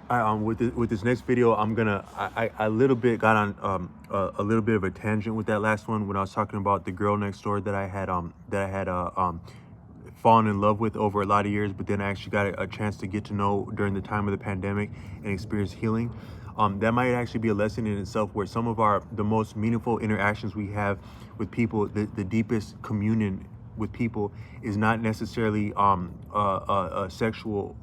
With this next video, I a little bit got on a little bit of a tangent with that last one when I was talking about the girl next door that I had fallen in love with over a lot of years, but then I actually got a chance to get to know during the time of the pandemic and experience healing. That might actually be a lesson in itself, where some of the most meaningful interactions we have with people, the deepest communion with people, is not necessarily sexual,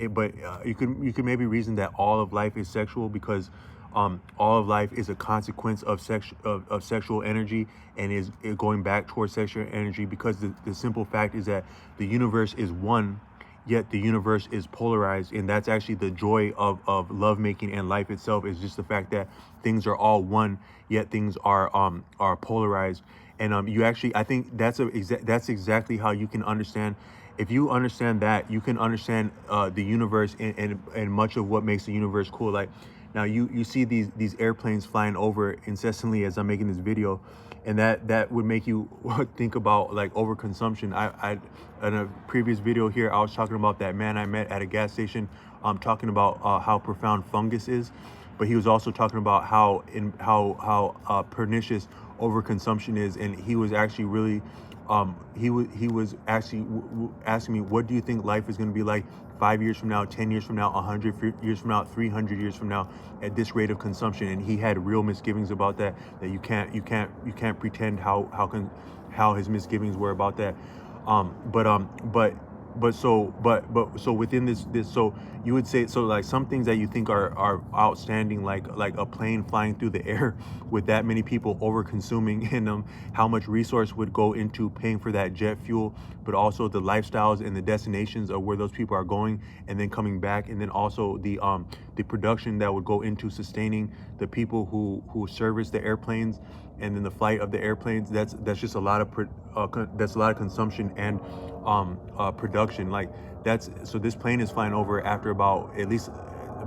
but you could maybe reason that all of life is sexual, because all of life is a consequence of sexual energy, and is going back towards sexual energy, because the simple fact is that the universe is one, yet the universe is polarized. And that's actually the joy of lovemaking and life itself, is just the fact that things are all one, yet things are polarized. And you actually, I think that's exactly how you can understand. If you understand that, you can understand the universe, and much of what makes the universe cool. Like, now you see these airplanes flying over incessantly as I'm making this video, and that would make you think about like overconsumption. I in a previous video here, I was talking about that man I met at a gas station, talking about how profound fungus is, but he was also talking about how pernicious overconsumption is. And he was actually really he was actually asking me, what do you think life is going to be like 5 years from now, 10 years from now, 100 years from now, 300 years from now, at this rate of consumption? And he had real misgivings about that. That you can't pretend how his misgivings were about that. But so within this, so you would say, so like some things that you think are outstanding, like a plane flying through the air with that many people over consuming, and how much resource would go into paying for that jet fuel, but also the lifestyles and the destinations of where those people are going and then coming back, and then also the production that would go into sustaining the people who service the airplanes, and then the flight of the airplanes. That's just a lot of that's a lot of consumption and production. Like, that's so this plane is flying over after about, at least,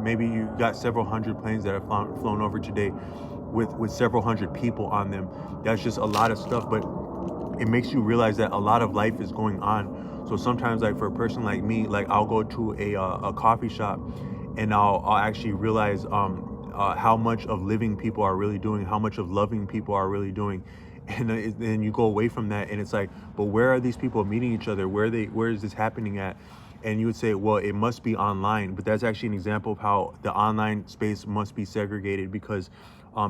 maybe you got several hundred planes that have flown over today with several hundred people on them. That's just a lot of stuff, but it makes you realize that a lot of life is going on. So sometimes, like, for a person like me, like, I'll go to a coffee shop, and I'll actually realize how much of living people are really doing, how much of loving people are really doing. And then you go away from that, and it's like, but where are these people meeting each other? Where is this happening at? And you would say, well, it must be online. But that's actually an example of how the online space must be segregated, because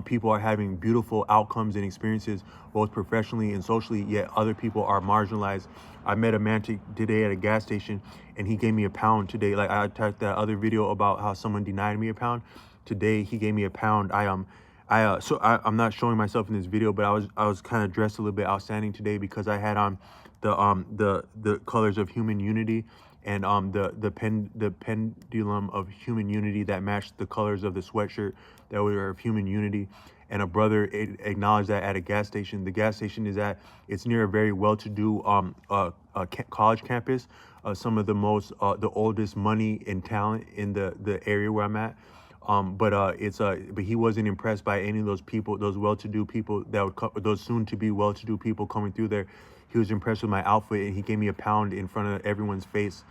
people are having beautiful outcomes and experiences, both professionally and socially, yet other people are marginalized. I met a man today at a gas station, and he gave me a pound today. Like, I talked that other video about how someone denied me a pound. Today he gave me a pound. I'm not showing myself in this video, but I was kind of dressed a little bit outstanding today, because I had on the colors of human unity, and the pendulum of human unity that matched the colors of the sweatshirt that were of human unity. And a brother acknowledged that at a gas station. The gas station it's near a very well-to-do college campus, some of the oldest money and talent in the area where I'm at. But he wasn't impressed by any of those people, those well-to-do people those soon-to-be well-to-do people coming through there. He was impressed with my outfit, and he gave me a pound in front of everyone's face,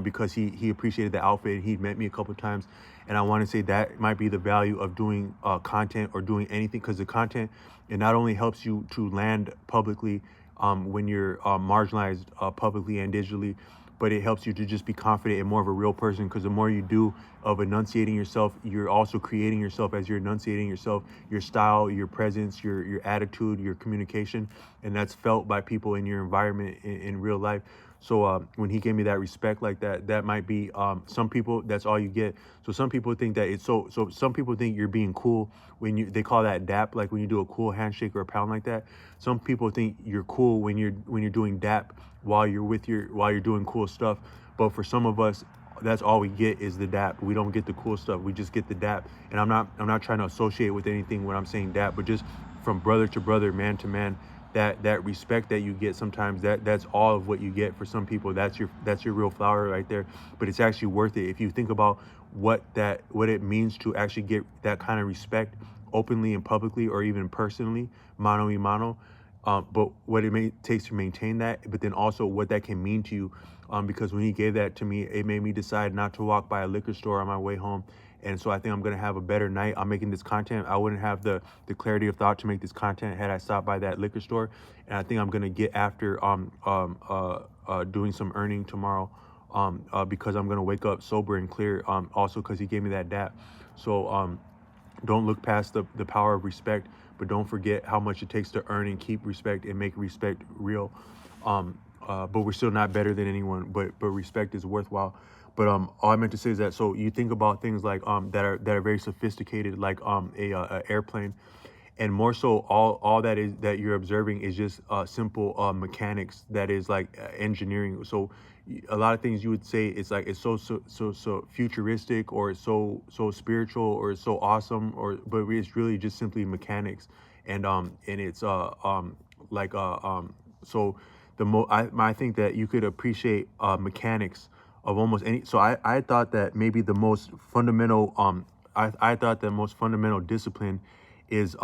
because he appreciated the outfit, and he'd met me a couple of times. And I want to say that might be the value of doing content, or doing anything, because the content, it not only helps you to land publicly when you're marginalized publicly and digitally, but it helps you to just be confident and more of a real person, because the more you do of enunciating yourself, you're also creating yourself as you're enunciating yourself, your style, your presence, your attitude, your communication, and that's felt by people in your environment in real life. So when he gave me that respect like that, that might be some people, that's all you get. So some people think that so some people think you're being cool when they call that dap, like when you do a cool handshake or a pound like that. Some people think you're cool when you're doing dap while you're doing cool stuff. But for some of us, that's all we get is the dap. We don't get the cool stuff. We just get the dap. And I'm not trying to associate with anything when I'm saying dap, but just from brother to brother, man to man, that respect that you get, sometimes that's all of what you get. For some people, that's your real flower right there. But it's actually worth it if you think about what it means to actually get that kind of respect openly and publicly, or even personally, mano y mano. But what takes to maintain that, but then also what that can mean to you because when he gave that to me, it made me decide not to walk by a liquor store on my way home. And so I think I'm gonna have a better night. I'm making this content. I wouldn't have the clarity of thought to make this content had I stopped by that liquor store. And I think I'm gonna get after doing some earning tomorrow, because I'm gonna wake up sober and clear. Also because he gave me that dap. So don't look past the power of respect, but don't forget how much it takes to earn and keep respect and make respect real. But we're still not better than anyone, but respect is worthwhile. But all I meant to say is that, so you think about things like that are very sophisticated, like a airplane, and more so all that is that you're observing is just simple mechanics, that is like engineering. So a lot of things you would say it's like it's so futuristic, or it's so spiritual, or it's so awesome, or but it's really just simply mechanics. And it's so I think that you could appreciate mechanics of almost any. So I thought that maybe the most fundamental I thought the most fundamental discipline is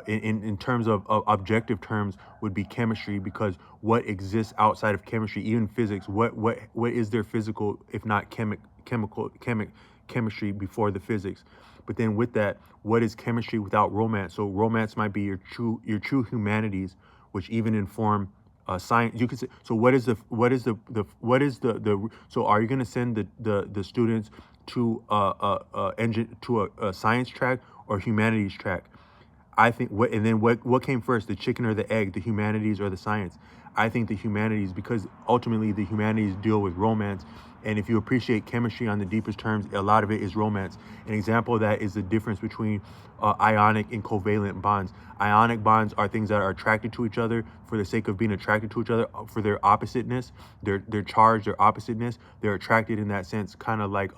in terms of objective terms would be chemistry, because what exists outside of chemistry, even physics, what is there physical if not chemistry before the physics? But then with that, what is chemistry without romance? So romance might be your true humanities, which even inform science. You could say, so so are you going to send the students to a science track or humanities track? I think what came first, the chicken or the egg, the humanities or the science? I think the humanities, because ultimately the humanities deal with romance. And if you appreciate chemistry on the deepest terms, a lot of it is romance. An example of that is the difference between ionic and covalent bonds. Ionic bonds are things that are attracted to each other for the sake of being attracted to each other, for their oppositeness, their charge, their oppositeness. They're attracted in that sense, kind of like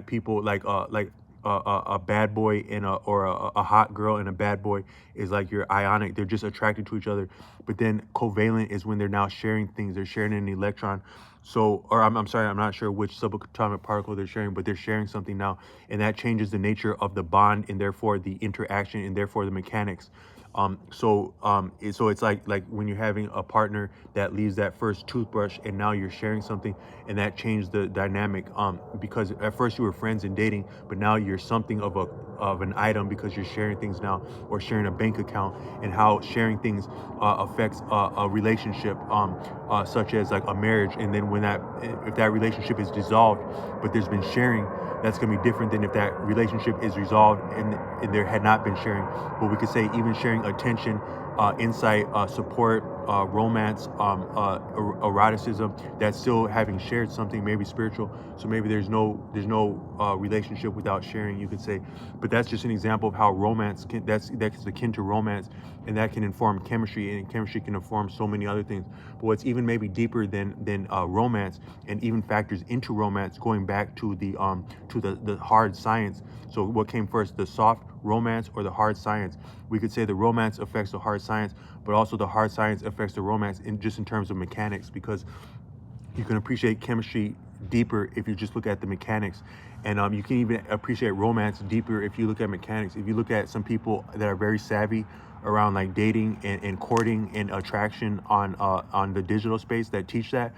people like a bad boy and a hot girl and a bad boy is like your ionic. They're just attracted to each other. But then covalent is when they're now sharing things. They're sharing an electron. So, or I'm sorry, I'm not sure which subatomic particle they're sharing, but they're sharing something now, and that changes the nature of the bond and therefore the interaction and therefore the mechanics. So it's like when you're having a partner that leaves that first toothbrush, and now you're sharing something, and that changed the dynamic. Because at first you were friends and dating, but now you're something of an item because you're sharing things now, or sharing a bank account, and how sharing things affects a relationship, such as like a marriage. And then if that relationship is dissolved, but there's been sharing, that's going to be different than if that relationship is resolved and there had not been sharing. But we could say even sharing attention, insight, support, romance, eroticism, that's still having shared something, maybe spiritual. So maybe there's no relationship without sharing, you could say. But that's just an example of how romance that's akin to romance, and that can inform chemistry, and chemistry can inform so many other things. But what's even maybe deeper than romance, and even factors into romance, going back to the hard science. So what came first, the soft romance or the hard science? We could say the romance affects the hard science, but also the hard science affects the romance in terms of mechanics, because you can appreciate chemistry deeper if you just look at the mechanics. And you can even appreciate romance deeper if you look at mechanics. If you look at some people that are very savvy around like dating and courting and attraction on the digital space that teach that,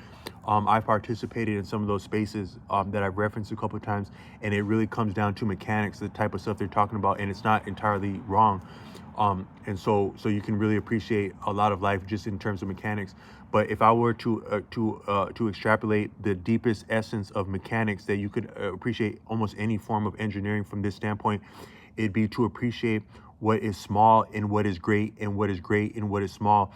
I participated in some of those spaces that I've referenced a couple of times, and it really comes down to mechanics, the type of stuff they're talking about, and it's not entirely wrong. And so you can really appreciate a lot of life just in terms of mechanics. But if I were to extrapolate the deepest essence of mechanics, that you could appreciate almost any form of engineering from this standpoint, it'd be to appreciate what is small and what is great, and what is great and what is small.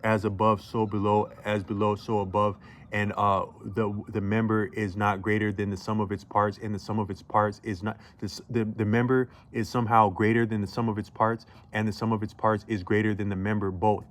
As above, so below; as below, so above. And the member is not greater than the sum of its parts, and the sum of its parts is not the member is somehow greater than the sum of its parts, and the sum of its parts is greater than the member both.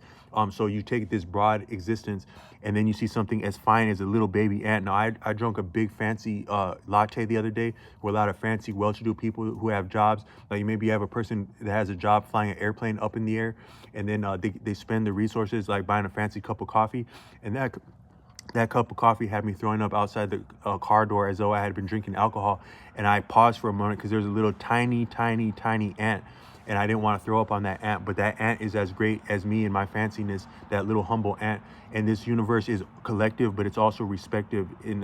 So you take this broad existence, and then you see something as fine as a little baby ant. Now, I drank a big fancy latte the other day with a lot of fancy, well-to-do people who have jobs. Like maybe you have a person that has a job flying an airplane up in the air, and then they spend the resources like buying a fancy cup of coffee, and that cup of coffee had me throwing up outside the car door as though I had been drinking alcohol. And I paused for a moment because there's a little tiny ant. and I didn't want to throw up on that ant, but that ant is as great as me and my fanciness, that little humble ant. And this universe is collective, but it's also respective in